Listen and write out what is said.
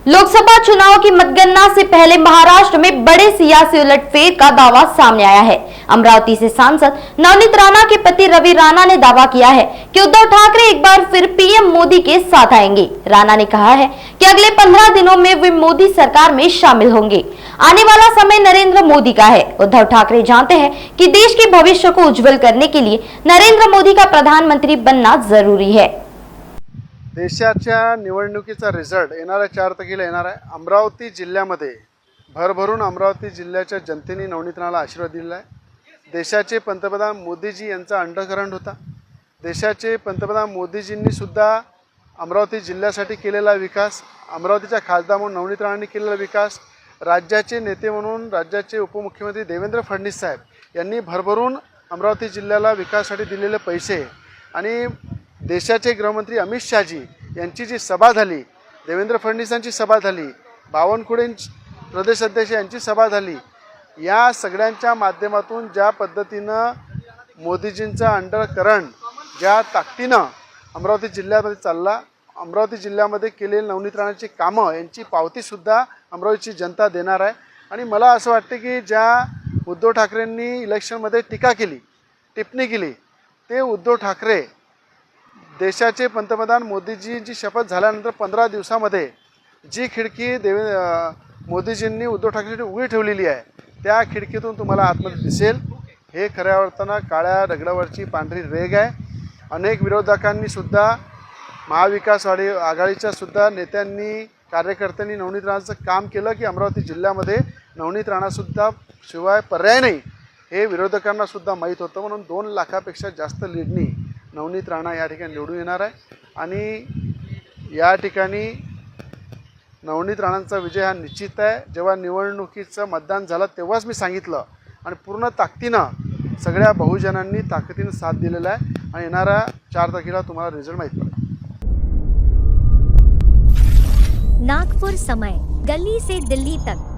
लोकसभा चुनाव की मतगणना से पहले महाराष्ट्र में बड़े सियासी उलटफेर का दावा सामने आया है। अमरावती से सांसद नवनीत राणा के पति रवि राणा ने दावा किया है कि उद्धव ठाकरे एक बार फिर पीएम मोदी के साथ आएंगे। राणा ने कहा है कि अगले 15 दिनों में वे मोदी सरकार में शामिल होंगे। आने वाला समय नरेंद्र मोदी का है। उद्धव ठाकरे जानते हैं कि देश के भविष्य को उज्जवल करने के लिए नरेंद्र मोदी का प्रधानमंत्री बनना जरूरी है। देशाच्या निवडणुकीचा रिझल्ट येणाऱ्या 4 तारखेला येणार आहे। अमरावती जिल्ह्यामध्ये भरभरून अमरावती जिल्ह्याच्या जनतेने नवनीत राणाला आशीर्वाद दिला आहे। देशाचे पंतप्रधान मोदीजी यांचा अंडरकरंट होता। देशाचे पंतप्रधान मोदीजींनी सुद्धा अमरावती जिल्ह्यासाठी केलेला विकास, अमरावतीच्या खासदार म्हणून नवनीत राणांनी केलेला विकास, राज्याचे नेते म्हणून राज्याचे उपमुख्यमंत्री देवेंद्र फडणवीस साहेब यांनी भरभरून अमरावती जिल्ह्याला विकासासाठी दिलेले पैसे आणि देशाचे गृहमंत्री अमित शाहजी यांची जी सभा झाली, देवेंद्र फडणवीसांची सभा झाली, बावनकुळे प्रदेश अध्यक्ष यांची सभा झाली, या सगळ्यांच्या माध्यमातून ज्या पद्धतीनं मोदीजींचा अंडरकरंट ज्या ताकदीनं अमरावती जिल्ह्यामध्ये चालला, अमरावती जिल्ह्यामध्ये केलेली नवनीत राणांची कामं यांची पावतीसुद्धा अमरावतीची जनता देणार आहे। आणि मला असं वाटतं की ज्या उद्धव ठाकरेंनी इलेक्शनमध्ये टीका केली, टिप्पणी केली, ते उद्धव ठाकरे देशाचे पंतप्रधान मोदीजींची शपथ झाल्यानंतर 15 दिवसामध्ये जी खिडकी मोदीजींनी उद्धव ठाकरेंसाठी उघडी ठेवलेली आहे, त्या खिडकीतून तुम्हाला आतमध्ये दिसेल हे खऱ्या अर्थानं काळ्या दगडावरची पांढरी रेघ आहे। अनेक विरोधकांनी सुद्धा, महाविकास आघाडीच्या सुद्धा नेत्यांनी, कार्यकर्त्यांनी नवनीत राणांचं काम केलं की अमरावती जिल्ह्यामध्ये नवनीत राणासुद्धा शिवाय पर्याय नाही हे विरोधकांना सुद्धा माहीत होतं। म्हणून 2 लाखापेक्षा जास्त लीडनी नवनीत राणा या ठिकाणी निवडून येणार आहे आणि या ठिकाणी नवनीत राणांचा विजय हा निश्चित आहे। जेव्हा निवडणुकीचं मतदान झालं तेव्हाच मी सांगितलं आणि पूर्ण ताकदीनं सगळ्या बहुजनांनी ताकदीनं साथ दिलेला आहे आणि येणाऱ्या 4 तारखेला तुम्हाला रिझल्ट माहीत पडेल। नागपुर समय, गली से दिल्ली तक।